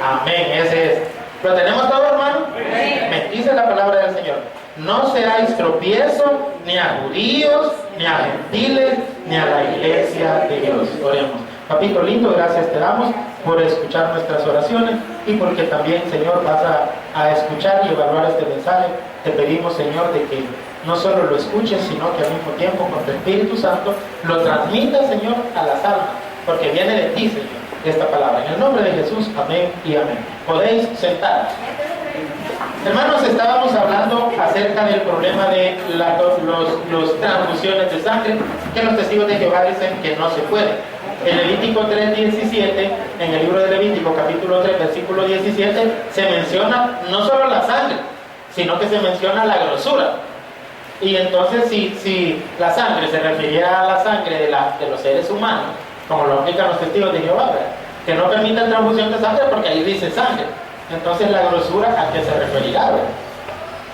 Amén, ese es. ¿Lo tenemos todo, hermano? Me dice la palabra del Señor: no seáis tropiezo ni a judíos, ni a gentiles, ni a la iglesia de Dios. Oremos. Papito lindo, gracias te damos por escuchar nuestras oraciones y porque también, Señor, vas a escuchar y evaluar este mensaje. Te pedimos, Señor, de que no solo lo escuches, sino que al mismo tiempo con tu Espíritu Santo lo transmitas, Señor, a las almas, porque viene de ti, Señor, esta palabra. En el nombre de Jesús, amén y amén. Podéis sentar. Hermanos, estábamos hablando acerca del problema de los transfusiones de sangre, que los testigos de Jehová dicen que no se puede. En Levítico 3:17, en el libro de Levítico capítulo 3, versículo 17, se menciona no solo la sangre, sino que se menciona la grosura. Y entonces si la sangre se refiriera a la sangre de los seres humanos, como lo aplican los testigos de Jehová, ¿verdad?, que no permitan transfusión de sangre porque ahí dice sangre, entonces la grosura, ¿a qué se referirá, verdad?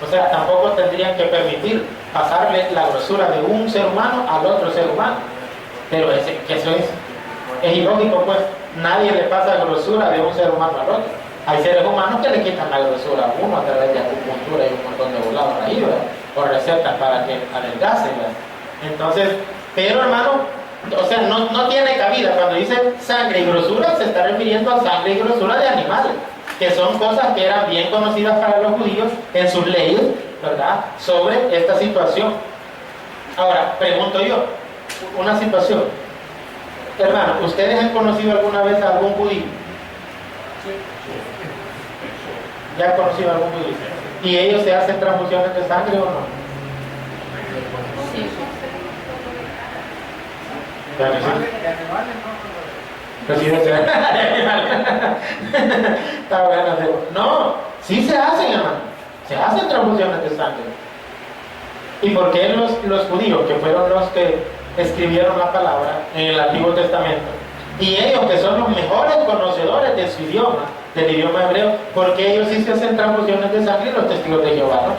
O sea, tampoco tendrían que permitir pasarle la grosura de un ser humano al otro ser humano. Pero que eso es ilógico, pues. Nadie le pasa grosura de un ser humano al otro. Hay seres humanos que le quitan la grosura a uno a través de acupuntura y un montón de volados ahí, ¿verdad?, o recetas para que adelgace, ¿verdad? Entonces, pero hermano, o sea, no tiene cabida. Cuando dice sangre y grosura, se está refiriendo a sangre y grosura de animales, que son cosas que eran bien conocidas para los judíos en sus leyes, ¿verdad?, sobre esta situación. Ahora, pregunto yo, una situación. Hermano, ¿ustedes han conocido alguna vez a algún judío? ¿Ya han conocido a algún judío? ¿Y ellos se hacen transfusiones de sangre o no? Sí. Está bueno. No, sí se hacen, hermano. Se hacen transfusiones de sangre. ¿Y por qué los judíos, que fueron los que escribieron la palabra en el Antiguo Testamento, y ellos que son los mejores conocedores de su idioma, del idioma hebreo, porque ellos sí se hacen transfusiones de sangre, y los testigos de Jehová, ¿no?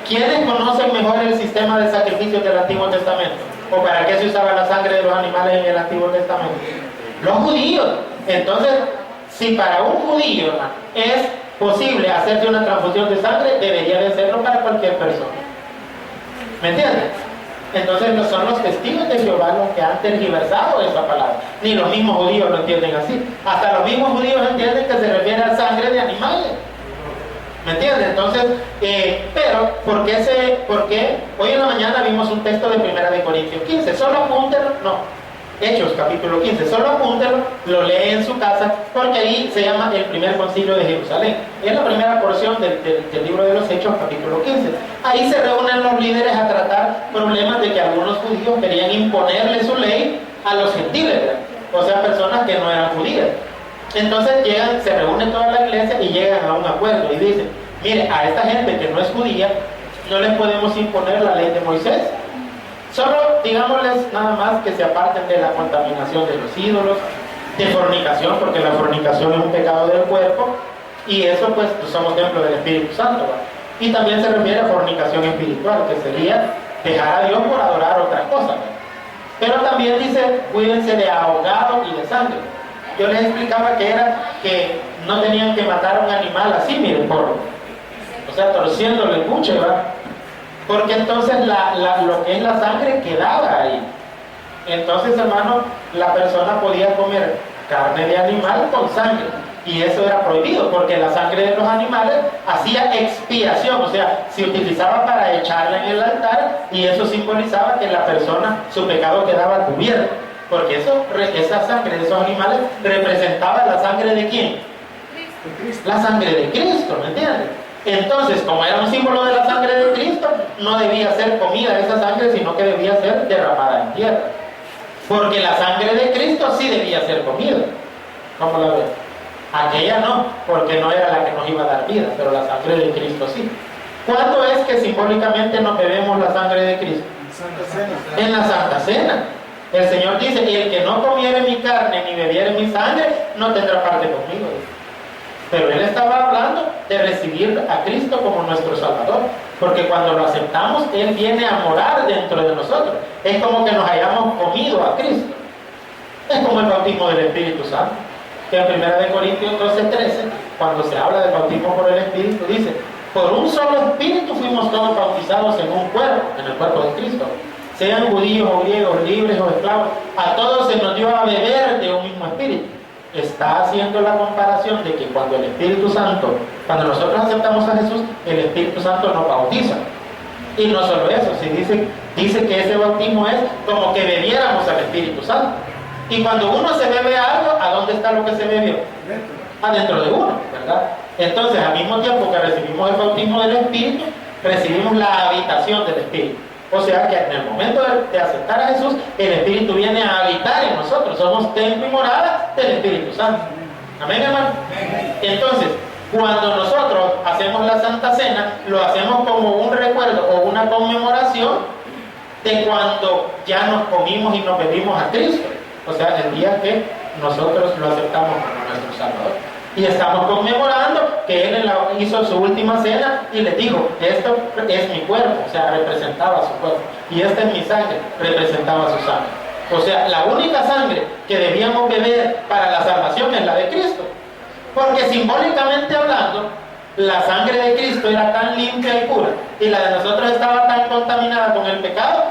¿Quiénes conocen mejor el sistema de sacrificios del Antiguo Testamento? ¿O para qué se usaba la sangre de los animales en el Antiguo Testamento? Los judíos. Entonces, si para un judío, hermano, es posible hacerse una transfusión de sangre, debería de serlo para cualquier persona. ¿Me entiendes? Entonces no son los testigos de Jehová los que han tergiversado esa palabra. Ni los mismos judíos lo entienden así. Hasta los mismos judíos entienden que se refiere a sangre de animales. ¿Me entiendes? Entonces, pero, ¿por qué? Hoy en la mañana vimos un texto de 1 Corintios 15. Solo apúntelo, Hechos capítulo 15, solo apúntelo, lo lee en su casa, porque ahí se llama el primer concilio de Jerusalén. Es la primera porción del libro de los Hechos, capítulo 15. Ahí se reúnen los líderes a tratar problemas de que algunos judíos querían imponerle su ley a los gentiles, ¿verdad?, o sea, personas que no eran judías. Entonces se reúne toda la iglesia y llegan a un acuerdo y dicen: mire, a esta gente que no es judía no les podemos imponer la ley de Moisés. Solo digámosles nada más que se aparten de la contaminación de los ídolos, de fornicación, porque la fornicación es un pecado del cuerpo, y eso pues somos templo del Espíritu Santo, ¿verdad? Y también se refiere a fornicación espiritual, que sería dejar a Dios por adorar otras cosas, ¿verdad? Pero también dice: cuídense de ahogado y de sangre. Yo les explicaba que era que no tenían que matar a un animal así, miren, o sea, torciéndole el buche, ¿verdad? Porque entonces lo que es la sangre quedaba ahí. Entonces, hermano, la persona podía comer carne de animal con sangre, y eso era prohibido, porque la sangre de los animales hacía expiación, o sea, se utilizaba para echarla en el altar, y eso simbolizaba que la persona, su pecado quedaba cubierto, porque esa sangre de esos animales representaba la sangre ¿de quién? La sangre de Cristo, ¿me entiendes? Entonces, como era un símbolo de la sangre de Cristo, no debía ser comida esa sangre, sino que debía ser derramada en tierra. Porque la sangre de Cristo sí debía ser comida. ¿Cómo la ves? Aquella no, porque no era la que nos iba a dar vida, pero la sangre de Cristo sí. ¿Cuándo es que simbólicamente nos bebemos la sangre de Cristo? En la Santa Cena. El Señor dice: y el que no comiere mi carne ni bebiere mi sangre, no tendrá parte conmigo. Pero Él estaba hablando de recibir a Cristo como nuestro Salvador, porque cuando lo aceptamos, Él viene a morar dentro de nosotros. Es como que nos hayamos comido a Cristo. Es como el bautismo del Espíritu Santo. que en 1 Corintios 12:13, cuando se habla del bautismo por el Espíritu, dice: por un solo Espíritu fuimos todos bautizados en un cuerpo, en el cuerpo de Cristo. Sean judíos o griegos, libres o esclavos, a todos se nos dio a beber de un mismo Espíritu. Está haciendo la comparación de que cuando el Espíritu Santo, cuando nosotros aceptamos a Jesús, el Espíritu Santo nos bautiza. Y no solo eso, si dice que ese bautismo es como que bebiéramos al Espíritu Santo. Y cuando uno se bebe algo, ¿a dónde está lo que se bebió? Adentro de uno, ¿verdad? Entonces, al mismo tiempo que recibimos el bautismo del Espíritu, recibimos la habitación del Espíritu. O sea que en el momento de aceptar a Jesús, el Espíritu viene a habitar en nosotros. Somos templo y morada del Espíritu Santo. Amén, hermano. Entonces, cuando nosotros hacemos la Santa Cena, lo hacemos como un recuerdo o una conmemoración de cuando ya nos comimos y nos bebimos a Cristo. O sea, el día que nosotros lo aceptamos como nuestro Salvador. Y estamos conmemorando que Él hizo su última cena y le dijo: esto es mi cuerpo, o sea, representaba su cuerpo. Y esta es mi sangre, representaba su sangre. O sea, la única sangre que debíamos beber para la salvación es la de Cristo. Porque simbólicamente hablando, la sangre de Cristo era tan limpia y pura, y la de nosotros estaba tan contaminada con el pecado,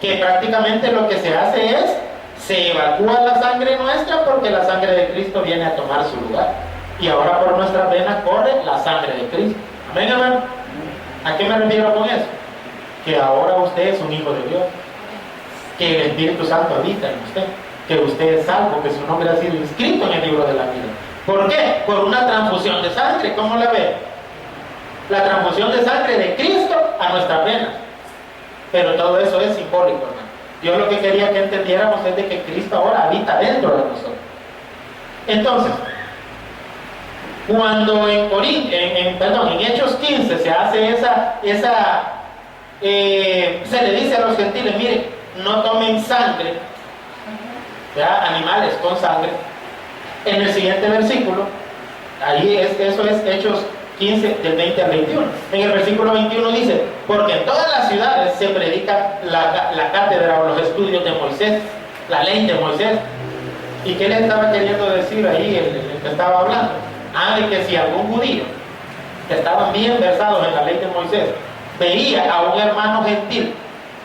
que prácticamente lo que se hace es, se evacúa la sangre nuestra, porque la sangre de Cristo viene a tomar su lugar. Y ahora por nuestras venas corre la sangre de Cristo. Amén, hermano. ¿A qué me refiero con eso? Que ahora usted es un hijo de Dios, que el Espíritu Santo habita en usted, que usted es salvo, que su nombre ha sido inscrito en el libro de la vida. ¿Por qué? Por una transfusión de sangre. ¿Cómo la ve? La transfusión de sangre de Cristo a nuestras venas. Pero todo eso es simbólico, hermano. Yo lo que quería que entendiéramos es de que Cristo ahora habita dentro de nosotros. Entonces, cuando en Hechos 15 se hace se le dice a los gentiles: miren, no tomen sangre, ¿ya? Animales con sangre. En el siguiente versículo, eso es Hechos 15, del 20 al 21. En el versículo 21 dice: porque en todas las ciudades se predica la cátedra o los estudios de Moisés, la ley de Moisés. ¿Y qué le estaba queriendo decir ahí el que estaba hablando? De que si algún judío que estaban bien versados en la ley de Moisés veía a un hermano gentil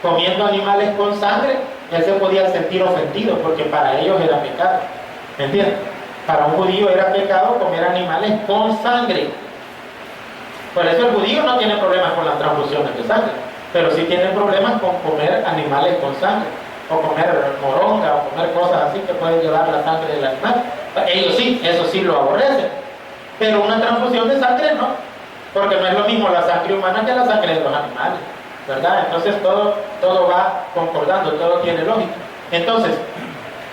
comiendo animales con sangre, él se podía sentir ofendido, porque para ellos era pecado. ¿Me entiendes? Para un judío era pecado comer animales con sangre. Por eso el judío no tiene problemas con las transfusiones de sangre, pero sí tiene problemas con comer animales con sangre, o comer moronga, o comer cosas así que pueden llevar la sangre del animal. Ellos sí, eso sí lo aborrecen. Pero una transfusión de sangre no, porque no es lo mismo la sangre humana que la sangre de los animales, ¿verdad? Entonces todo va concordando, todo tiene lógica. Entonces,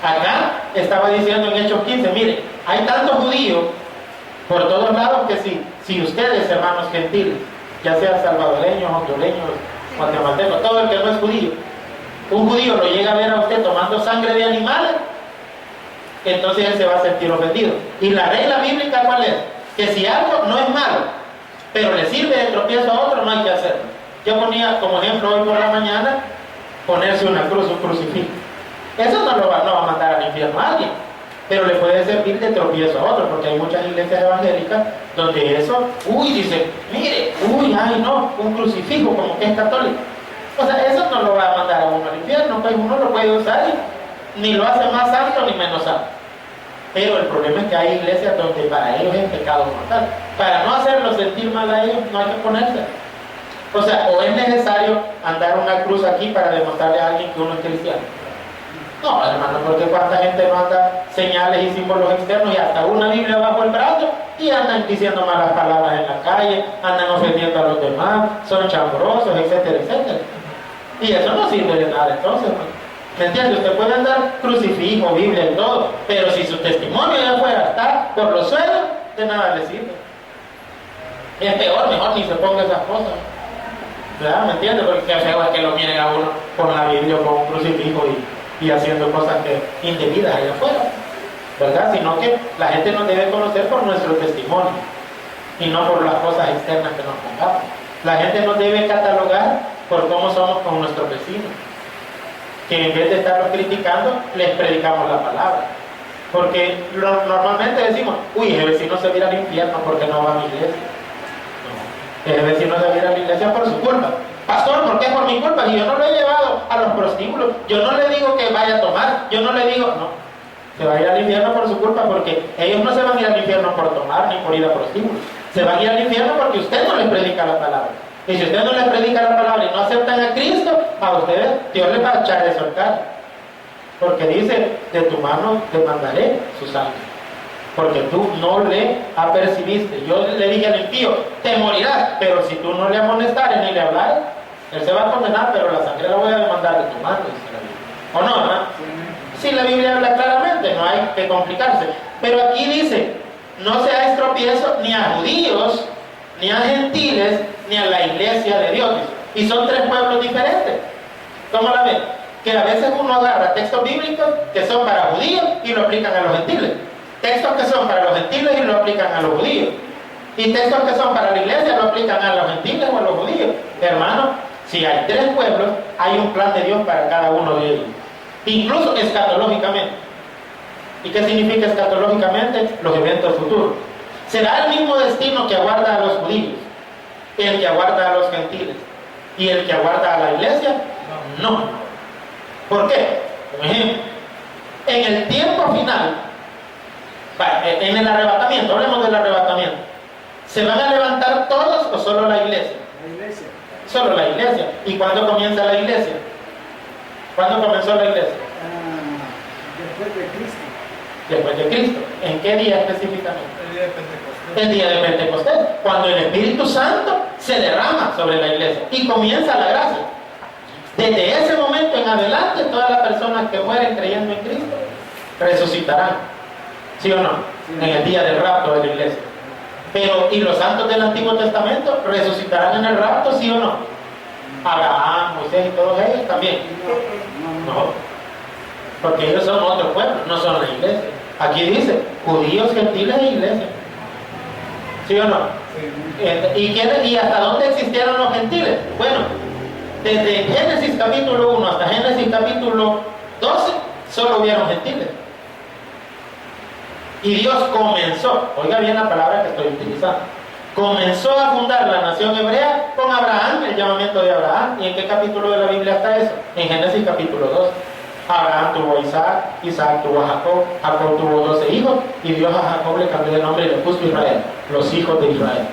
acá estaba diciendo en Hechos 15, mire, hay tantos judíos por todos lados que si ustedes, hermanos gentiles, ya sean salvadoreños, hondureños, guatemaltecos, todo el que no es judío, un judío lo llega a ver a usted tomando sangre de animales, entonces él se va a sentir ofendido. Y la regla bíblica, ¿cuál es? Que si algo no es malo, pero le sirve de tropiezo a otro, no hay que hacerlo. Yo ponía como ejemplo hoy por la mañana, ponerse una cruz, un crucifijo. Eso no va a mandar al infierno a alguien, pero le puede servir de tropiezo a otro, porque hay muchas iglesias evangélicas donde eso, dice, mire, ay no, un crucifijo como que es católico. O sea, eso no lo va a mandar a uno al infierno, pues uno lo puede usar y ni lo hace más santo ni menos santo. Pero el problema es que hay iglesias donde para ellos es pecado mortal. Para no hacerlo sentir mal a ellos, no hay que ponerse. O sea, o es necesario andar una cruz aquí para demostrarle a alguien que uno es cristiano. No, hermano, porque cuánta gente no anda señales y símbolos externos y hasta una Biblia bajo el brazo y andan diciendo malas palabras en la calle, andan ofendiendo a los demás, son chambrosos, etcétera, etcétera. Y eso no sirve de nada entonces, ¿no? ¿Me entiende? Usted puede andar crucifijo, Biblia y todo, pero si su testimonio ya fuera está por los suelos, de nada le sirve. Es peor, mejor ni se ponga esas cosas. ¿Verdad? ¿Me entiende? Porque qué feo es que lo miren a uno con la Biblia o con un crucifijo y haciendo cosas indebidas allá afuera, ¿verdad? Sino que la gente nos debe conocer por nuestro testimonio y no por las cosas externas que nos pongamos. La gente nos debe catalogar por cómo somos con nuestros vecinos, que en vez de estarlos criticando, les predicamos la palabra. Porque normalmente decimos, uy, el vecino se va a ir al infierno porque no va a mi iglesia. No, el vecino se va a ir a la iglesia por su culpa. Pastor, ¿por qué por mi culpa? Y yo no lo he llevado a los prostíbulos, yo no le digo que vaya a tomar, yo no le digo, no, se va a ir al infierno por su culpa, porque ellos no se van a ir al infierno por tomar ni por ir a prostíbulos, se van a ir al infierno porque usted no les predica la palabra. Y si usted no les predica la palabra y no aceptan a Cristo, a ustedes Dios les va a echar eso al cargo. Porque dice, de tu mano te mandaré su sangre. Porque tú no le apercibiste. Yo le dije al impío, te morirás, pero si tú no le amonestares ni le hablares, él se va a condenar, pero la sangre la voy a demandar de tu mano, dice la Biblia. ¿O no, hermano? Sí, la Biblia habla claramente, no hay que complicarse. Pero aquí dice, no seáis tropiezo ni a judíos, ni a gentiles, ni a la iglesia de Dios. Y son tres pueblos diferentes. ¿Cómo la ven? Que a veces uno agarra textos bíblicos que son para judíos y lo aplican a los gentiles. Textos que son para los gentiles y lo aplican a los judíos. Y textos que son para la iglesia lo aplican a los gentiles o a los judíos. Hermano, si hay tres pueblos, hay un plan de Dios para cada uno de ellos. Incluso escatológicamente. ¿Y qué significa escatológicamente? Los eventos futuros. ¿Será el mismo destino que aguarda a los judíos, el que aguarda a los gentiles y el que aguarda a la iglesia? No. ¿Por qué? Por ejemplo, en el tiempo final, en el arrebatamiento, hablemos del arrebatamiento, ¿se van a levantar todos o solo la iglesia? La iglesia. Solo la iglesia. ¿Y cuándo comienza la iglesia? ¿Cuándo comenzó la iglesia? Después de Cristo. Después de Cristo. ¿En qué día específicamente? El día de Pentecostés. El día de Pentecostés, cuando el Espíritu Santo se derrama sobre la iglesia y comienza la gracia. Desde ese momento en adelante, todas las personas que mueren creyendo en Cristo resucitarán. ¿Sí o no? En el día del rapto de la iglesia. Pero, ¿y los santos del Antiguo Testamento resucitarán en el rapto, sí o no? Abraham, Moisés y todos ellos también. No. Porque ellos son otro pueblo, no son la iglesia. Aquí dice, judíos, gentiles e iglesia. ¿Sí o no? ¿Y hasta dónde existieron los gentiles? Bueno, desde Génesis capítulo 1 hasta Génesis capítulo 12, solo hubieron gentiles. Y Dios comenzó, oiga bien la palabra que estoy utilizando, comenzó a fundar la nación hebrea con Abraham, el llamamiento de Abraham. ¿Y en qué capítulo de la Biblia está eso? En Génesis capítulo 2. Abraham tuvo a Isaac, Isaac tuvo a Jacob, Jacob tuvo 12 hijos, y Dios a Jacob le cambió de nombre y le puso Israel, los hijos de Israel.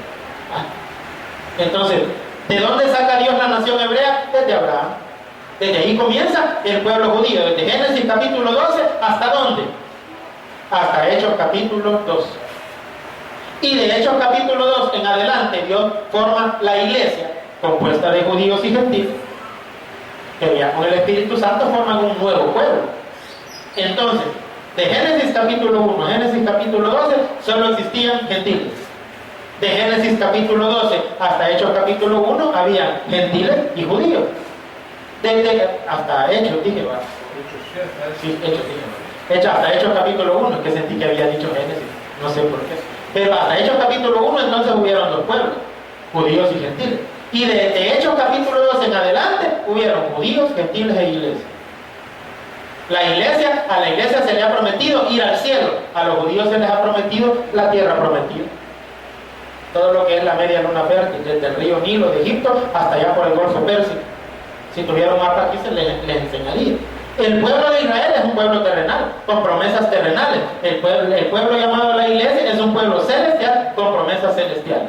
Entonces, ¿de dónde saca Dios la nación hebrea? Desde Abraham. Desde ahí comienza el pueblo judío, desde Génesis capítulo 12, ¿hasta dónde? Hasta Hechos capítulo 2. Y de Hechos capítulo 2 en adelante, Dios forma la iglesia, compuesta de judíos y gentiles, que ya con el Espíritu Santo forman un nuevo pueblo. Entonces, de Génesis capítulo 1 a Génesis capítulo 12, solo existían gentiles. De Génesis capítulo 12 hasta Hechos capítulo 1, había gentiles y judíos. Hasta Hechos, dije, ¿verdad? Sí, Hechos, dije. Hasta Hechos capítulo 1, que sentí que había dicho Génesis, no sé por qué. Pero hasta Hechos capítulo 1, entonces hubieron dos pueblos, judíos y gentiles. Y de Hechos capítulo 2 en adelante, hubieron judíos, gentiles e iglesia. A la iglesia se le ha prometido ir al cielo, a los judíos se les ha prometido la tierra prometida. Todo lo que es la media luna fértil, desde el río Nilo de Egipto hasta allá por el Golfo Pérsico. Si tuviera un mapa aquí se les enseñaría. El pueblo de Israel es un pueblo terrenal, con promesas terrenales. El pueblo llamado la iglesia es un pueblo celestial, con promesas celestiales.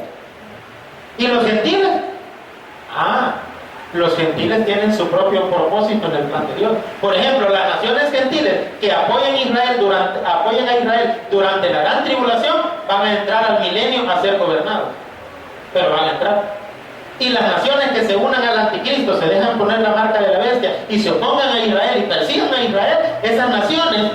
¿Y los gentiles? Los gentiles tienen su propio propósito en el plan de Dios. Por ejemplo, las naciones gentiles que apoyen a Israel durante la gran tribulación van a entrar al milenio a ser gobernados. Pero van a entrar. Y las naciones que se unan al anticristo, se dejan poner la marca de la bestia y se opongan a Israel y persigan a Israel, esas naciones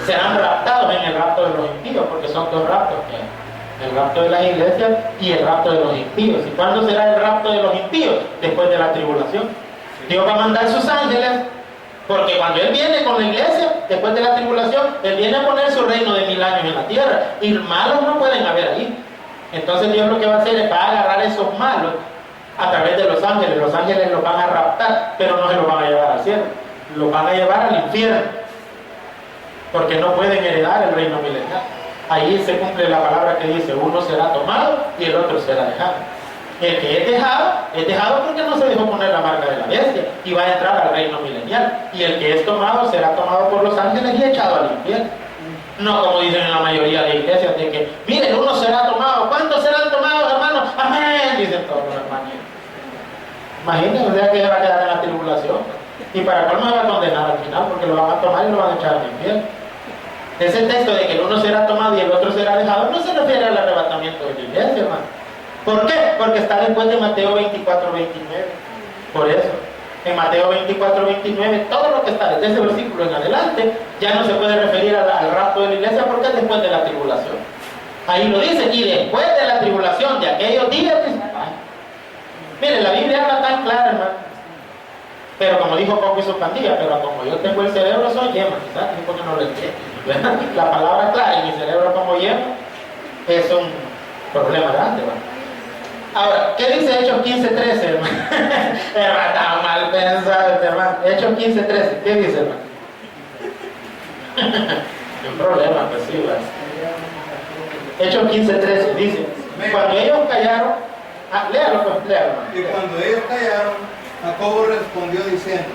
serán raptados en el rapto de los impíos, porque son dos raptos que hay. El rapto de las iglesias y el rapto de los impíos. ¿Y cuándo será el rapto de los impíos? Después de la tribulación. Dios va a mandar sus ángeles, porque cuando Él viene con la iglesia, después de la tribulación, Él viene a poner su reino de 1000 años en la tierra, y malos no pueden haber ahí. Entonces Dios lo que va a hacer es va a agarrar esos malos a través de los ángeles. Los ángeles los van a raptar, pero no se los van a llevar al cielo, los van a llevar al infierno. porque no pueden heredar el reino milenial. Ahí se cumple la palabra que dice, uno será tomado y el otro será dejado. El que es dejado porque no se dejó poner la marca de la bestia y va a entrar al reino milenial. Y el que es tomado será tomado por los ángeles y echado al infierno. No como dicen en la mayoría de iglesias, de que, miren, uno será tomado. ¿Cuántos serán tomados, hermanos? Amén, dicen todos los hermanos. Imagínense, o sea que va a quedar en la tribulación. Y para colmo se va a condenar al final, porque lo van a tomar y lo van a echar al infierno. Ese texto de que el uno será tomado y el otro será dejado no se refiere al arrebatamiento de la iglesia, hermano. ¿Por qué? Porque está después de Mateo 24, 29. Por eso, en Mateo 24, 29, todo lo que está desde ese versículo en adelante, ya no se puede referir al rapto de la iglesia porque es después de la tribulación. Ahí lo dice, y después de la tribulación de aquellos días, miren, la Biblia habla tan clara, hermano. Pero como dijo Coco y su pandilla, pero como yo tengo el cerebro, soy yema, quizás, porque no lo entiendo. La palabra clara y mi cerebro como yema es un problema grande, ¿verdad? Ahora, ¿qué dice Hechos 15:13, hermano? Hermano, está mal pensado, hermano. Hechos 15:13, ¿qué dice, hermano? Un problema, pues sí, ¿verdad? Hechos 15:13 dice, cuando ellos callaron, léalo, pues, léalo, hermano. Y cuando ellos callaron, Jacobo respondió diciendo,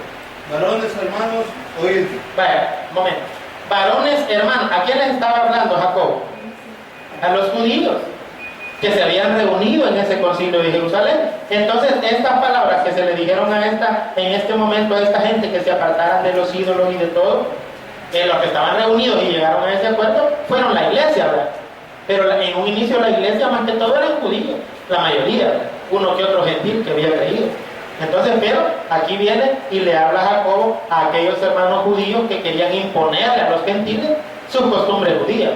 varones hermanos, oídme. Vaya, un momento. Varones hermanos, ¿a quién les estaba hablando Jacobo? A los judíos que se habían reunido en ese concilio de Jerusalén. Entonces, estas palabras que se le dijeron en este momento a esta gente que se apartaran de los ídolos y de todo, los que estaban reunidos y llegaron a ese acuerdo, fueron la iglesia, ¿verdad? Pero en un inicio la iglesia más que todo eran judíos, la mayoría, ¿verdad? Uno que otro gentil que había creído. Entonces, pero aquí viene y le habla Jacobo a aquellos hermanos judíos que querían imponerle a los gentiles sus costumbres judías.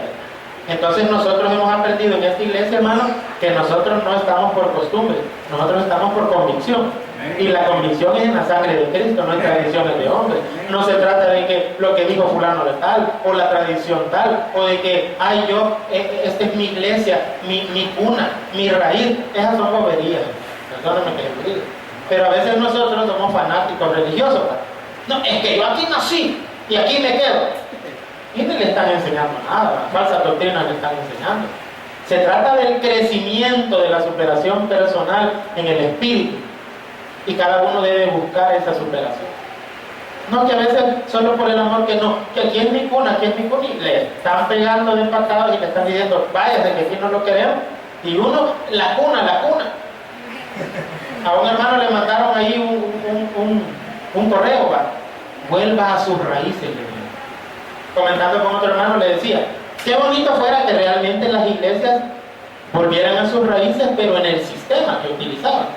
Entonces nosotros hemos aprendido en esta iglesia, hermano, que nosotros no estamos por costumbre, nosotros estamos por convicción. Y la convicción es en la sangre de Cristo, no en tradiciones de hombres. No se trata de que lo que dijo fulano de tal, o la tradición tal, o de que, ay, esta es mi iglesia, mi cuna, mi raíz. Esas son boberías, perdóname que les diga. Pero a veces nosotros somos fanáticos religiosos. No, es que yo aquí nací y aquí me quedo. Y no le están enseñando nada, falsa doctrina le están enseñando. Se trata del crecimiento de la superación personal en el espíritu. Y cada uno debe buscar esa superación. No que a veces solo por el amor que no, que aquí es mi cuna, aquí es mi cuna, y le están pegando de empatados y le están diciendo, váyase que aquí no lo queremos. Y uno, la cuna. A un hermano le mandaron ahí un correo, ¿va? Vuelva a sus raíces, le digo. Comentando con otro hermano le decía, qué bonito fuera que realmente las iglesias volvieran a sus raíces, pero en el sistema que utilizaban.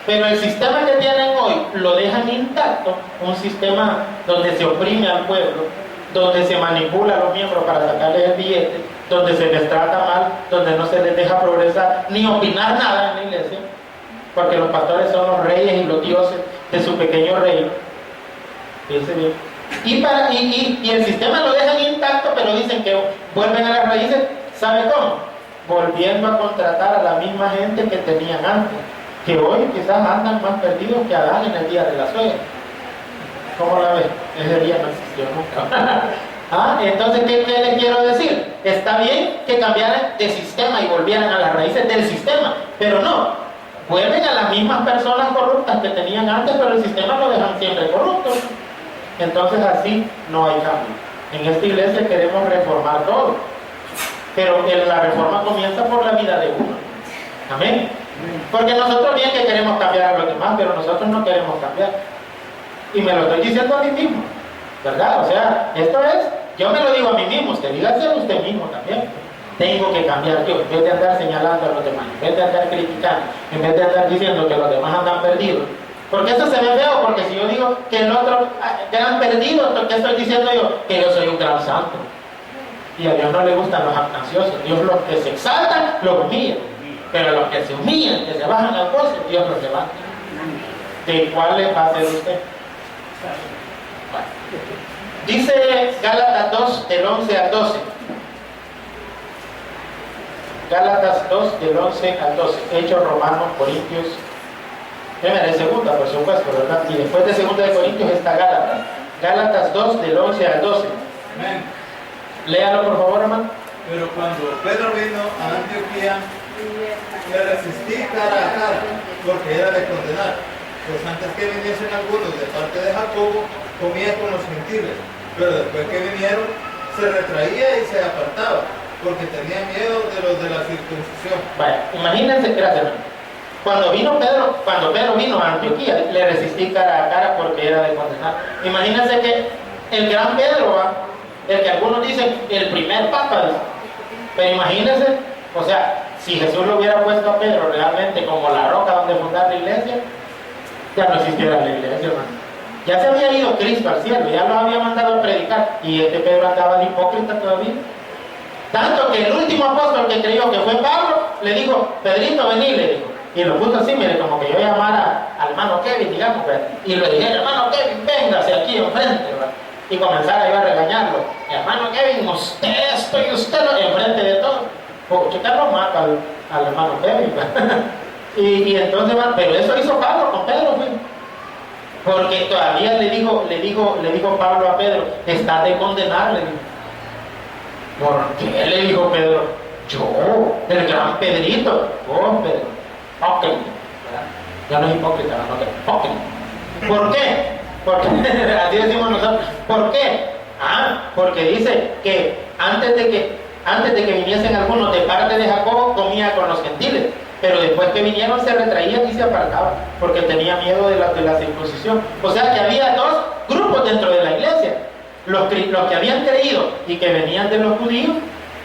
Pero el sistema que tienen hoy lo dejan intacto, un sistema donde se oprime al pueblo, donde se manipula a los miembros para sacarles el billete, donde se les trata mal, donde no se les deja progresar ni opinar nada en la iglesia, porque los pastores son los reyes y los dioses de su pequeño reino. Fíjense bien. Y el sistema lo dejan intacto, pero dicen que vuelven a las raíces. ¿Sabe cómo? Volviendo a contratar a la misma gente que tenían antes, que hoy quizás andan más perdidos que Adán en el día de la suegra. ¿Cómo la ves? Ese día no existió nunca. Entonces, ¿qué les quiero decir? Está bien que cambiaran de sistema y volvieran a las raíces del sistema, pero no, vuelven a las mismas personas corruptas que tenían antes, pero el sistema lo dejan siempre corrupto. Entonces así no hay cambio. En esta iglesia queremos reformar todo, pero la reforma comienza por la vida de uno. Amén. Porque nosotros bien que queremos cambiar a los demás, pero nosotros no queremos cambiar. Y me lo estoy diciendo a mí mismo, ¿verdad? O sea, esto es, yo me lo digo a mí mismo, usted dígase a usted mismo también. Tengo que cambiar yo, en vez de andar señalando a los demás, en vez de andar criticando, en vez de andar diciendo que los demás andan perdidos. Porque eso se ve feo, porque si yo digo que el otro quedan perdidos, ¿qué estoy diciendo yo? Que yo soy un gran santo. Y a Dios no le gustan los jactanciosos. Dios, los que se exaltan, los humilla. Pero los que se humillan, que se bajan al pozo, Dios los levanta. ¿De cuáles va a ser usted? Bueno. Dice Gálatas 2, del 11 al 12. Gálatas 2, del 11 al 12. Hechos, Romanos, Corintios. Primera y segunda, por supuesto, ¿verdad? Y después de segunda de Corintios está Gálatas. Gálatas 2, del 11 al 12. Amén. Léalo por favor, hermano. Pero cuando Pedro vino a Antioquía, le resistí cara a cara, porque era de condenar. Pues antes que viniesen algunos de parte de Jacobo, comía con los gentiles. Pero después que vinieron, se retraía y se apartaba, porque tenía miedo de los de la circuncisión. Vaya, imagínense, gracias, hermano. Cuando Pedro vino a Antioquía, le resistí cara a cara porque era de condenar. Imagínense que el gran Pedro, el que algunos dicen el primer papa, pero imagínense, o sea, si Jesús lo hubiera puesto a Pedro realmente como la roca donde fundar la iglesia, ya no existiera la iglesia, hermano. Ya se había ido Cristo al cielo, ya lo había mandado a predicar, y este Pedro andaba de hipócrita todavía. Tanto que el último apóstol que creyó, que fue Pablo, le dijo: Pedrito, vení, le dijo. Y lo puso así, mire, como que yo llamara al hermano Kevin, digamos, ¿verdad? Y le dije: hermano Kevin, véngase aquí enfrente, ¿verdad? Y comenzara yo a regañarlo: hermano Kevin, usted esto y usted lo, enfrente de todo. Porque Carlos mata al hermano Kevin, ¿verdad? y entonces, pero eso hizo Pablo con Pedro, ¿sí? Porque todavía le dijo Pablo a Pedro: estás de condenar, le dijo. ¿Por qué? Le dijo Pedro. Yo, el gran Pedrito. Oh, Pedro, hipócrita, ¿verdad? Ya no es hipócrita, no, que hipócrita. ¿Por qué? Porque así decimos nosotros. ¿Por qué? Porque dice que antes de que viniesen algunos de parte de Jacobo, comía con los gentiles. Pero después que vinieron se retraían y se apartaban, porque tenía miedo de la circuncisión. O sea que había dos grupos dentro de la iglesia: los que habían creído y que venían de los judíos,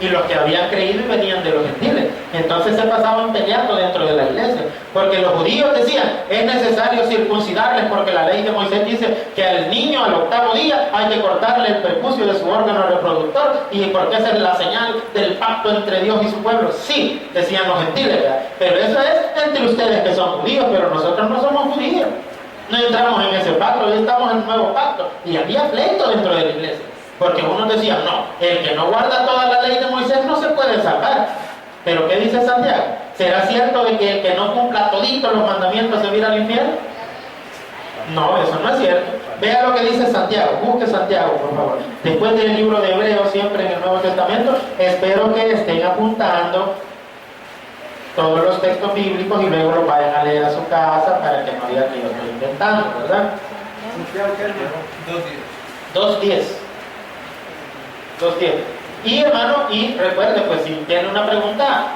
y los que habían creído y venían de los gentiles. Entonces se pasaban peleando dentro de la iglesia, porque los judíos decían: es necesario circuncidarles, porque la ley de Moisés dice que al niño al 8º día hay que cortarle el prepucio de su órgano reproductor, y porque esa es la señal del pacto entre Dios y su pueblo. Sí, decían los gentiles, ¿verdad? Pero eso es entre ustedes que son judíos, pero nosotros no somos judíos, no entramos en ese pacto, hoy estamos en el nuevo pacto. Y había pleito dentro de la iglesia, porque unos decían: no, el que no guarda toda la ley de Moisés no se puede salvar. Pero ¿qué dice Santiago? ¿Será cierto de que el que no cumpla toditos los mandamientos se va a ir al infierno? No, eso no es cierto. Vea lo que dice Santiago, busque Santiago, por favor. Después del libro de Hebreos, siempre en el Nuevo Testamento, espero que estén apuntando todos los textos bíblicos y luego lo vayan a leer a su casa para que no digan que yo estoy inventando, ¿verdad? Santiago, ¿qué hermano? 2:10. 2.10. Y hermano, y recuerde, pues si tiene una pregunta,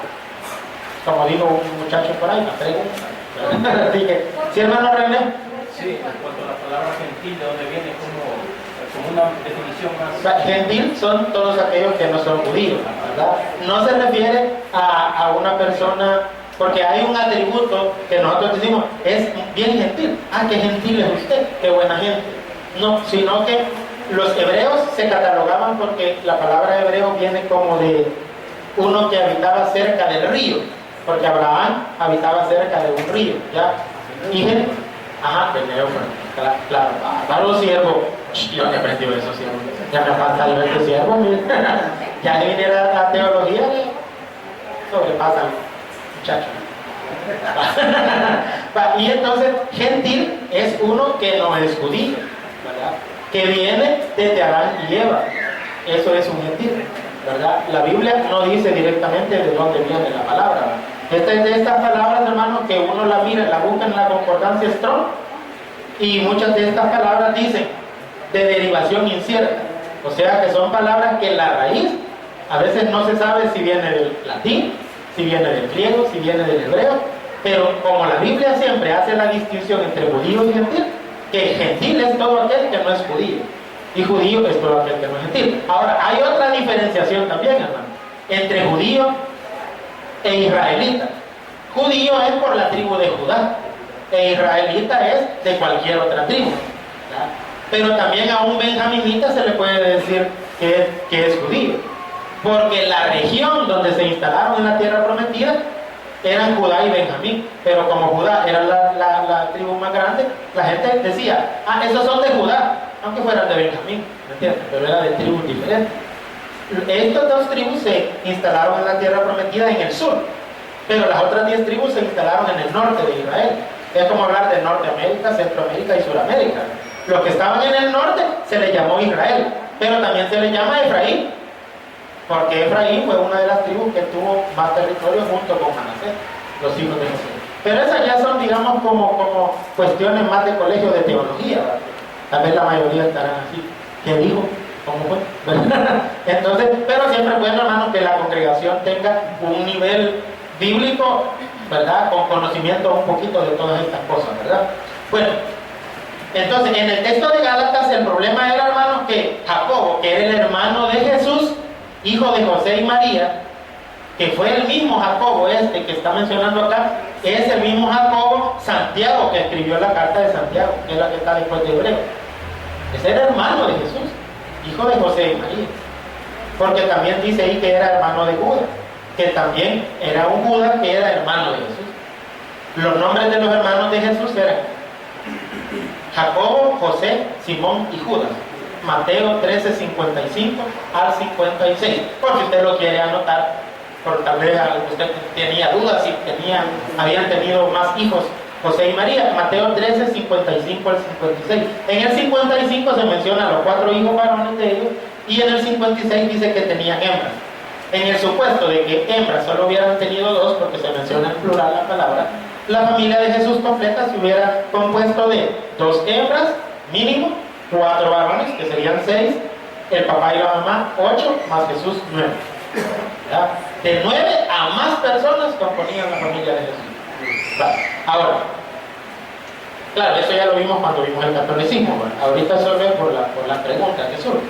como dijo un muchacho por ahí, una pregunta. Así que, ¿sí, hermano René? Sí, en cuanto a la palabra gentil, ¿de dónde viene? Como una definición más. Gentil son todos aquellos que no son judíos, ¿verdad? No se refiere a una persona, porque hay un atributo que nosotros decimos: es bien gentil. Qué gentil es usted, qué buena gente. No, sino que los hebreos se catalogaban, porque la palabra hebreo viene como de uno que habitaba cerca del río, porque Abraham habitaba cerca de un río, ¿ya? Y Peneo, claro, bárbaro siervo. Yo he aprendido eso, siervo. Ya me falta el otro siervo, ya le viniera la teología, sobrepasa, muchacho. Y entonces, gentil es uno que no es judío, ¿verdad? Que viene desde Adán y Eva. Eso es un gentil, ¿verdad? La Biblia no dice directamente de dónde viene la palabra, ¿verdad? Esta es de estas palabras, hermanos, que uno la mira, la busca en la concordancia Strong, y muchas de estas palabras dicen de derivación incierta, o sea que son palabras que la raíz a veces no se sabe si viene del latín, si viene del griego, si viene del hebreo, pero como la Biblia siempre hace la distinción entre judío y gentil, que gentil es todo aquel que no es judío, y judío es todo aquel que no es gentil. Ahora, hay otra diferenciación también, hermano, entre judío e israelita. Judío es por la tribu de Judá, e israelita es de cualquier otra tribu, ¿verdad? Pero también a un benjaminita se le puede decir que es judío, porque la región donde se instalaron en la tierra prometida eran Judá y Benjamín, pero como Judá era la tribu más grande, la gente decía: esos son de Judá, aunque fueran de Benjamín, ¿me entiendes? Pero era de tribus diferentes. Estas dos tribus se instalaron en la tierra prometida en el sur, pero las otras 10 tribus se instalaron en el norte de Israel. Es como hablar de Norteamérica, Centroamérica y Suramérica. Los que estaban en el norte se les llamó Israel, pero también se les llama Efraín, porque Efraín fue una de las tribus que tuvo más territorio junto con Manasés, los hijos de José. Pero esas ya son, digamos, como cuestiones más de colegio de teología, ¿verdad? Tal vez la mayoría estarán así. ¿Qué dijo? ¿Cómo fue? Entonces, pero siempre es bueno, hermano, que la congregación tenga un nivel bíblico, ¿verdad? Con conocimiento un poquito de todas estas cosas, ¿verdad? Bueno, entonces, en el texto de Gálatas, el problema era, hermano, que Jacobo, que era el hermano de Jesús, hijo de José y María, que fue el mismo Jacobo este que está mencionando acá, es el mismo Jacobo, Santiago, que escribió la carta de Santiago, que es la que está después de Hebreo. Ese era hermano de Jesús, hijo de José y María. Porque también dice ahí que era hermano de Judas, que también era un Judas que era hermano de Jesús. Los nombres de los hermanos de Jesús eran Jacobo, José, Simón y Judas. Mateo 13, 55 al 56. Por si usted lo quiere anotar, por tal vez usted tenía dudas si habían tenido más hijos José y María. Mateo 13, 55 al 56. En el 55 se mencionan los 4 hijos varones de ellos, y en el 56 dice que tenían hembras. En el supuesto de que hembras solo hubieran tenido 2, porque se menciona en plural la palabra, la familia de Jesús completa se hubiera compuesto de 2 hembras mínimo, 4 varones, que serían 6, el papá y la mamá 8, más Jesús 9. ¿Verdad? De 9 a más personas componían la familia de Jesús. Vale. Ahora, claro, eso ya lo vimos cuando vimos el catolicismo. Bueno, ahorita solo es por la pregunta que surge.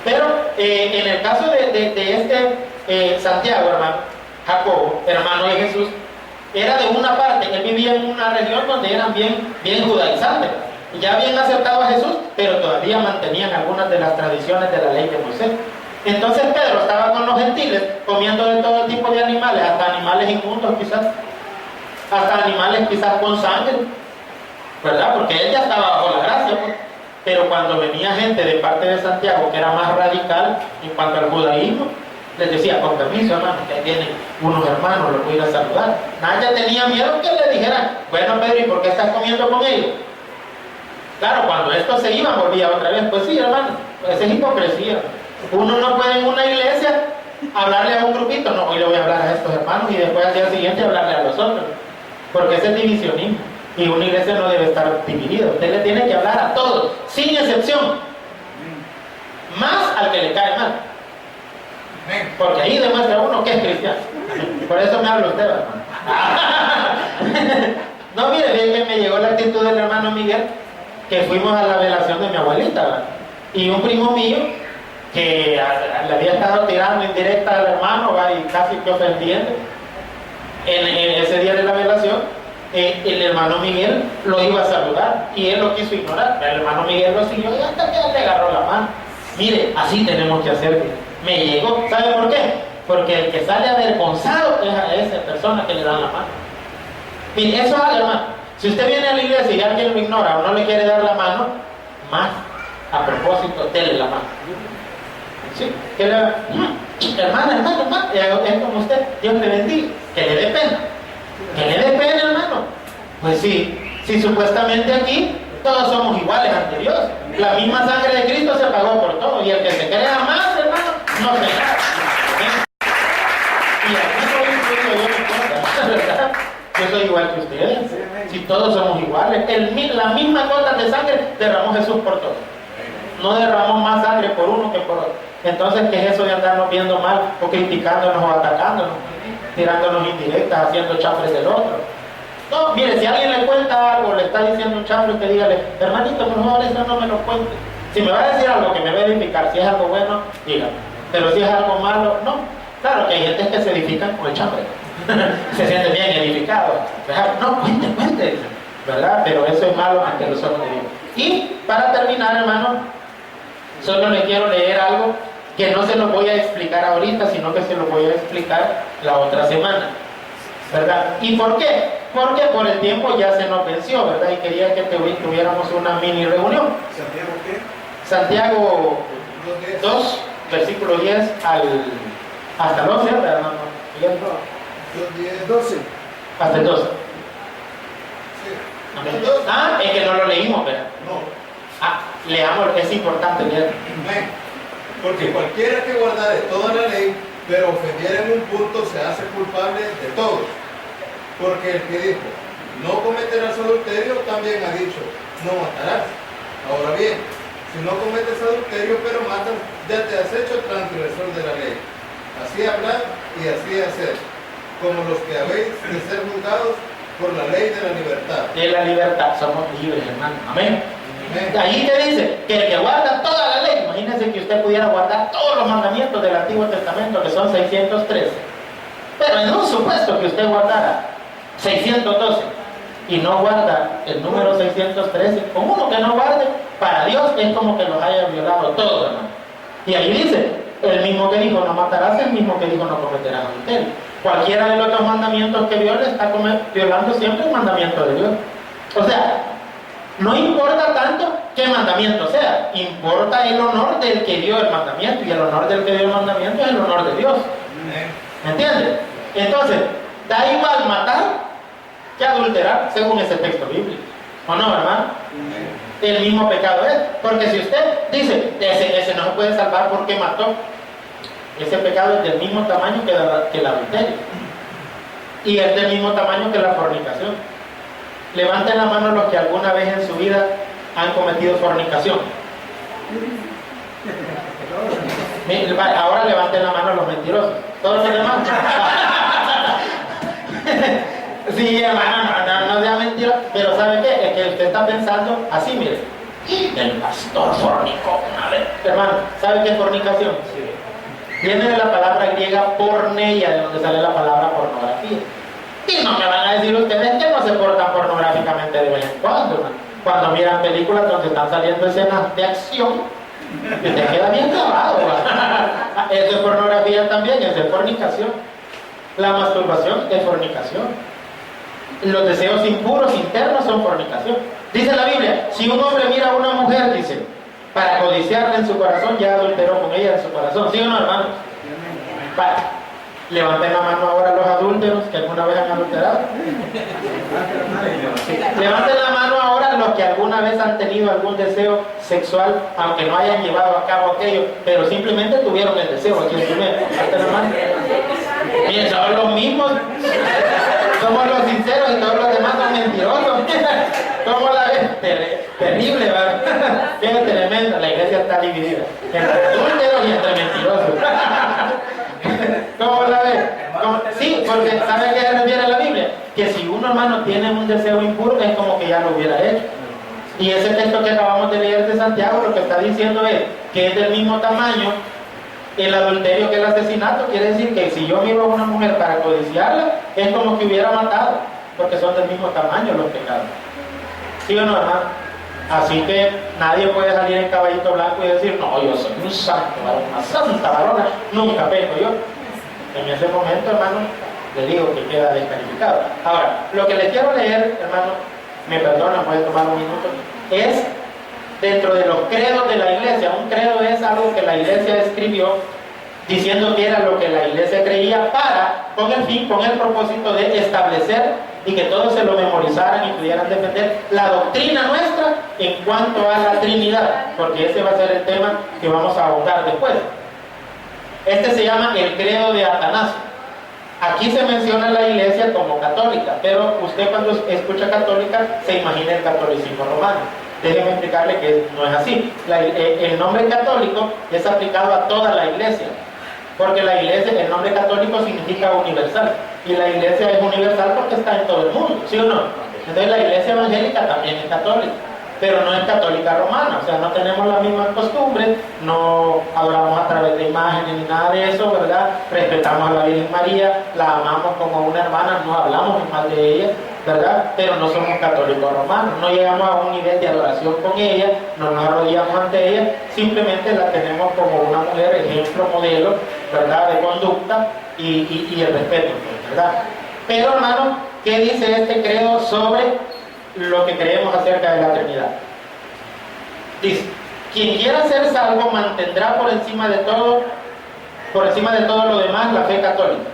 Pero en el caso de Santiago, hermano, Jacobo, hermano de Jesús, era de una parte, él vivía en una región donde eran bien judaizantes, ya habían aceptado a Jesús, pero todavía mantenían algunas de las tradiciones de la ley de Moisés. Entonces Pedro estaba con los gentiles, comiendo de todo tipo de animales, hasta animales inmundos quizás, hasta animales quizás con sangre, ¿verdad? Porque él ya estaba bajo la gracia, pues. Pero cuando venía gente de parte de Santiago que era más radical en cuanto al judaísmo, les decía, con permiso, hermano, que vienen unos hermanos, los voy a ir a saludar. Nadie tenía miedo que le dijeran, bueno, Pedro, ¿y por qué estás comiendo con ellos? Claro, cuando estos se iban, volvía otra vez. Pues sí, hermano, esa es hipocresía. Uno no puede en una iglesia hablarle a un grupito, no, hoy le voy a hablar a estos hermanos y después al día siguiente hablarle a los otros, porque ese es divisionismo. Y una iglesia no debe estar dividida. Usted le tiene que hablar a todos, sin excepción, más al que le cae mal, porque ahí demuestra uno que es cristiano. Por eso me habla usted, hermano. No, mire, bien que me llegó la actitud del hermano Miguel, que fuimos a la velación de mi abuelita, ¿verdad? Y un primo mío que le había estado tirando indirecta al hermano, ¿verdad? Y casi que ofendiendo en ese día de la velación. El hermano Miguel lo iba a saludar y él lo quiso ignorar. El hermano Miguel lo siguió y hasta que le agarró la mano. Mire, así tenemos que hacer. Me llegó, ¿sabe por qué? Porque el que sale avergonzado es a esa persona que le dan la mano. Mire, eso es, hermano. Si usted viene a la iglesia y alguien lo ignora o no le quiere dar la mano, más a propósito, déle la mano. ¿Sí? Que le hermano, es como usted, Dios le bendiga, que le dé pena. Que le dé pena, hermano. Pues sí, si supuestamente aquí todos somos iguales ante Dios. La misma sangre de Cristo se pagó por todo. Y el que se crea más, hermano, no se da. Y aquí soy incluido yo, no importa, ¿verdad? Yo soy igual que ustedes. Si todos somos iguales. La misma gota de sangre derramó Jesús por todos. No derramó más sangre por uno que por otro. Entonces, ¿qué es eso de andarnos viendo mal o criticándonos o atacándonos? Tirándonos indirectas, haciendo chambres del otro. No, mire, si alguien le cuenta algo, le está diciendo un chambre, usted dígale, hermanito, por favor, eso no me lo cuente. Si me va a decir algo que me va a edificar, si es algo bueno, dígame. Pero si es algo malo, no. Claro que hay gente que se edifican con el chambre. Se siente bien edificado. No, cuente, ¿verdad? Pero eso es malo ante los ojos de Dios. Y para terminar, hermano, solo le quiero leer algo que no se lo voy a explicar ahorita, sino que se lo voy a explicar la otra semana, ¿verdad? ¿Y por qué? Porque por el tiempo ya se nos venció, ¿verdad? Y quería que tuviéramos una mini reunión. ¿Santiago qué? Santiago 2, versículo 10 hasta el 11, ¿verdad, hermano? 12. Hasta el 12. Sí. Ah, es que no lo leímos, ¿verdad? No. Ah, leamos, es importante leer. Porque cualquiera que guardare toda la ley, pero ofendiera en un punto, se hace culpable de todos. Porque el que dijo, no cometerás adulterio, también ha dicho, no matarás. Ahora bien, si no cometes adulterio, pero matas, ya te has hecho transgresor de la ley. Así hablar y así hacer, como los que habéis de ser juzgados por la ley de la libertad. De la libertad, somos libres, hermano. Amén. Amén. Allí te dice que el que guarda toda la ley, imagínense que usted pudiera guardar todos los mandamientos del Antiguo Testamento, que son 613. Pero en un supuesto que usted guardara 612 y no guarda el número 613, con uno que no guarde, para Dios es como que los haya violado todos, hermano. Y ahí dice, el mismo que dijo no matarás, el mismo que dijo no cometerás adulterio. Cualquiera de los otros mandamientos que viole está violando siempre el mandamiento de Dios. O sea, no importa tanto qué mandamiento sea, importa el honor del que dio el mandamiento, y el honor del que dio el mandamiento es el honor de Dios. ¿Me entiendes? Entonces, da igual matar que adulterar según ese texto bíblico. ¿O no, hermano? El mismo pecado es. Porque si usted dice, ese no se puede salvar porque mató, ese pecado es del mismo tamaño que el adulterio. Y es del mismo tamaño que la fornicación. Levanten la mano los que alguna vez en su vida han cometido fornicación. Ahora levanten la mano los mentirosos. Todos los demás. Sí, hermano, no sea mentira. Pero ¿sabe qué? Es que usted está pensando así, mire. El pastor fornicó una vez. Hermano, ¿sabe qué es fornicación? Sí. Viene de la palabra griega porneia, de donde sale la palabra pornografía. Y no me van a decir ustedes que no se portan pornográficamente de vez en cuando, hermano. Cuando miran películas donde están saliendo escenas de acción, y te queda bien grabado. Eso es pornografía también, eso es fornicación. La masturbación es fornicación. Los deseos impuros internos son fornicación. Dice la Biblia, si un hombre mira a una mujer, dice, para codiciarla en su corazón, ya adulteró con ella en su corazón. ¿Sí o no, hermano? Levanten la mano ahora los adúlteros que alguna vez han adulterado. Levanten la mano ahora los que alguna vez han tenido algún deseo sexual, aunque no hayan llevado a cabo aquello, pero simplemente tuvieron el deseo. Aquí en primero. Levanten la mano. Miren, son los mismos. Somos los sinceros y todos los demás son mentirosos. ¿Cómo la ves? Terrible, ¿verdad? Qué tremendo. La iglesia está dividida entre adúlteros y entre mentirosos. ¿Cómo la ves? Sí, porque ¿sabe a qué se refiere la Biblia? Que si uno, hermano, tiene un deseo impuro, es como que ya lo hubiera hecho. Y ese texto que acabamos de leer de Santiago, lo que está diciendo es que es del mismo tamaño el adulterio que el asesinato. Quiere decir que si yo miro a una mujer para codiciarla, es como que hubiera matado, porque son del mismo tamaño los pecados. ¿Sí o no, hermano? Así que nadie puede salir en caballito blanco y decir, no, yo soy un santo varón, una santa varona, nunca peco yo. En ese momento, hermano, le digo que queda descalificado. Ahora, lo que les quiero leer, hermano, me perdona, puede tomar un minuto, es dentro de los credos de la iglesia. Un credo es algo que la iglesia escribió diciendo que era lo que la iglesia creía con el propósito de establecer y que todos se lo memorizaran y pudieran defender la doctrina nuestra en cuanto a la Trinidad, porque ese va a ser el tema que vamos a abordar después. Este se llama el credo de Atanasio. Aquí se menciona la iglesia como católica, pero usted cuando escucha católica se imagina el catolicismo romano. Déjeme explicarle que no es así. El nombre católico es aplicado a toda la iglesia, porque la iglesia, el nombre católico significa universal, y la iglesia es universal porque está en todo el mundo, ¿sí o no? Entonces la iglesia evangélica también es católica, pero no es católica romana, o sea, no tenemos las mismas costumbres, no adoramos a través de imágenes ni nada de eso, ¿verdad? Respetamos a la Virgen María, la amamos como una hermana, no hablamos mal de ella, ¿verdad? Pero no somos católicos romanos, no llegamos a un nivel de adoración con ella, no nos arrodillamos ante ella, simplemente la tenemos como una mujer, ejemplo, modelo, ¿verdad? De conducta y el respeto, ¿verdad? Pero, hermano, ¿qué dice este credo sobre lo que creemos acerca de la Trinidad? Dice, quien quiera ser salvo mantendrá por encima de todo lo demás la fe católica.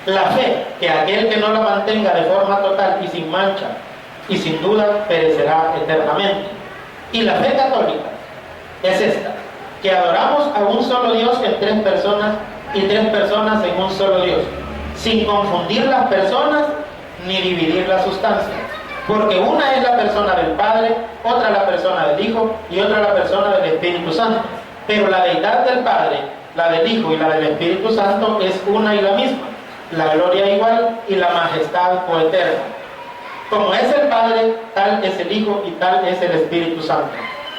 La fe, que aquel que no la mantenga de forma total y sin mancha y sin duda perecerá eternamente. Y la fe católica es esta: que adoramos a un solo Dios en tres personas y tres personas en un solo Dios, sin confundir las personas ni dividir la sustancia. Porque una es la persona del Padre, otra la persona del Hijo y otra la persona del Espíritu Santo. Pero la deidad del Padre, la del Hijo y la del Espíritu Santo es una y la misma, la gloria igual y la majestad coeterna. Como es el Padre, tal es el Hijo y tal es el Espíritu Santo.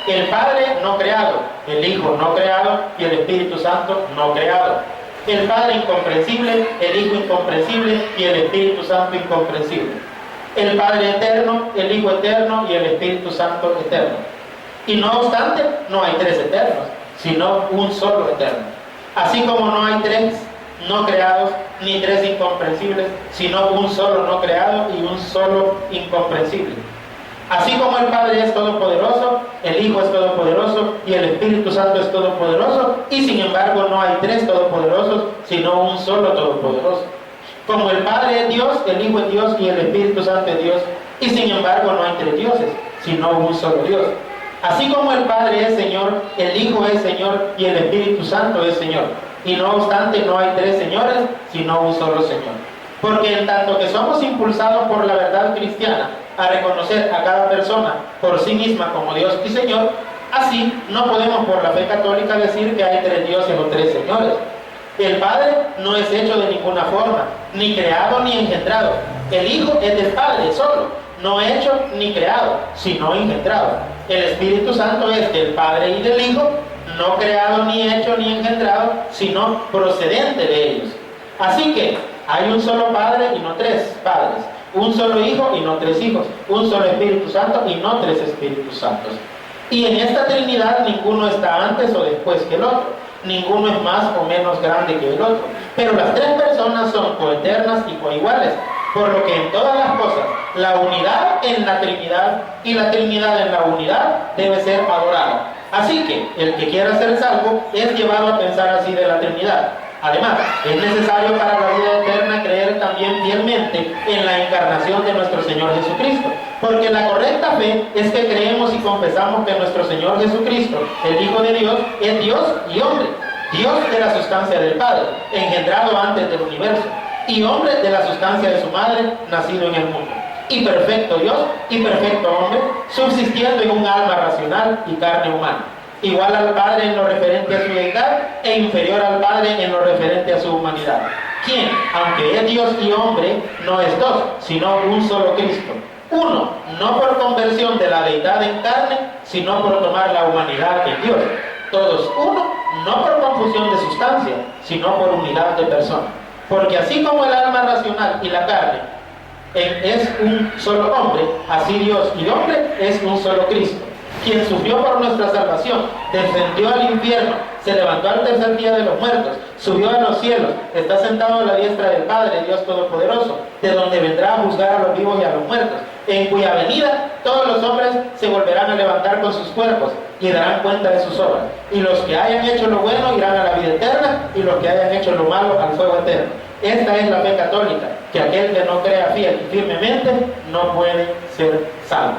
El Padre no creado, el Hijo no creado y el Espíritu Santo no creado. El Padre incomprensible, el Hijo incomprensible y el Espíritu Santo incomprensible. El Padre eterno, el Hijo eterno y el Espíritu Santo eterno. Y no obstante, no hay tres eternos, sino un solo eterno. Así como no hay tres no creados ni tres incomprensibles, sino un solo no creado y un solo incomprensible. Así como el Padre es todopoderoso, el Hijo es todopoderoso y el Espíritu Santo es todopoderoso, y sin embargo no hay tres todopoderosos, sino un solo todopoderoso. Como el Padre es Dios, el Hijo es Dios y el Espíritu Santo es Dios, y sin embargo no hay tres dioses, sino un solo Dios. Así como el Padre es Señor, el Hijo es Señor y el Espíritu Santo es Señor. Y no obstante no hay tres señores, sino un solo Señor. Porque en tanto que somos impulsados por la verdad cristiana a reconocer a cada persona por sí misma como Dios y Señor, así no podemos por la fe católica decir que hay tres dioses o tres señores. El Padre no es hecho de ninguna forma, ni creado ni engendrado. El Hijo es del Padre solo, no hecho ni creado, sino engendrado. El Espíritu Santo es del Padre y del Hijo, no creado ni hecho ni engendrado, sino procedente de ellos. Así que hay un solo Padre y no tres padres, un solo Hijo y no tres hijos, un solo Espíritu Santo y no tres Espíritus Santos. Y en esta Trinidad ninguno está antes o después que el otro, ninguno es más o menos grande que el otro, pero las tres personas son coeternas y coiguales, por lo que en todas las cosas la unidad en la Trinidad y la Trinidad en la unidad debe ser adorada. Así que el que quiera ser salvo es llevado a pensar así de la Trinidad. Además, es necesario para la vida eterna creer también fielmente en la encarnación de nuestro Señor Jesucristo, porque la correcta fe es que creemos y confesamos que nuestro Señor Jesucristo, el Hijo de Dios, es Dios y hombre, Dios de la sustancia del Padre, engendrado antes del universo, y hombre de la sustancia de su madre, nacido en el mundo, y perfecto Dios y perfecto hombre, subsistiendo en un alma racional y carne humana, igual al Padre en lo referente a su deidad e inferior al Padre en lo referente a su humanidad, quien, aunque es Dios y hombre, no es dos, sino un solo Cristo, uno, no por conversión de la deidad en carne, sino por tomar la humanidad en Dios, todos uno, no por confusión de sustancia, sino por unidad de persona, porque así como el alma racional y la carne es un solo hombre, así Dios y hombre es un solo Cristo, quien sufrió por nuestra salvación, descendió al infierno, se levantó al tercer día de los muertos, subió a los cielos, está sentado a la diestra del Padre, Dios Todopoderoso, de donde vendrá a juzgar a los vivos y a los muertos, en cuya venida todos los hombres se volverán a levantar con sus cuerpos y darán cuenta de sus obras. Y los que hayan hecho lo bueno irán a la vida eterna, y los que hayan hecho lo malo al fuego eterno. Esta es la fe católica, que aquel que no crea fiel y firmemente no puede ser salvo.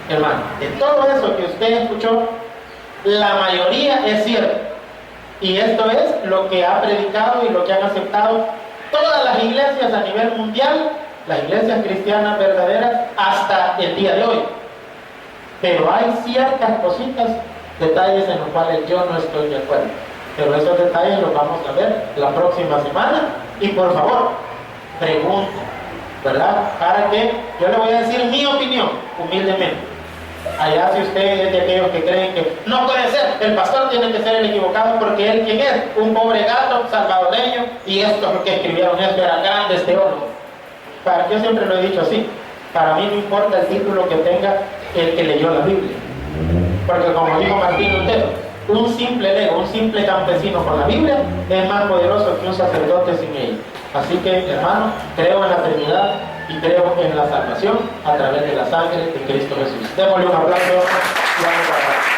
Hermano, de todo eso que usted escuchó, la mayoría es cierto. Y esto es lo que ha predicado y lo que han aceptado todas las iglesias a nivel mundial, las iglesias cristianas verdaderas, hasta el día de hoy. Pero hay ciertas cositas, detalles en los cuales yo no estoy de acuerdo. Pero esos detalles los vamos a ver la próxima semana. Y por favor, pregunten, ¿verdad? Para que yo le voy a decir mi opinión, humildemente. Allá si usted es de aquellos que creen que no puede ser, el pastor tiene que ser el equivocado porque él, ¿quién es? Un pobre gato salvadoreño, y esto es lo que escribieron, esto eran grandes teólogos. Yo siempre lo he dicho así, para mí no importa el título que tenga el que leyó la Biblia, porque como dijo Martín Lutero, un simple lego, un simple campesino con la Biblia es más poderoso que un sacerdote sin ella. Así que, hermano, creo en la Trinidad y creo en la salvación a través de la sangre de Cristo Jesús. Démosle un aplauso y vamos a orar.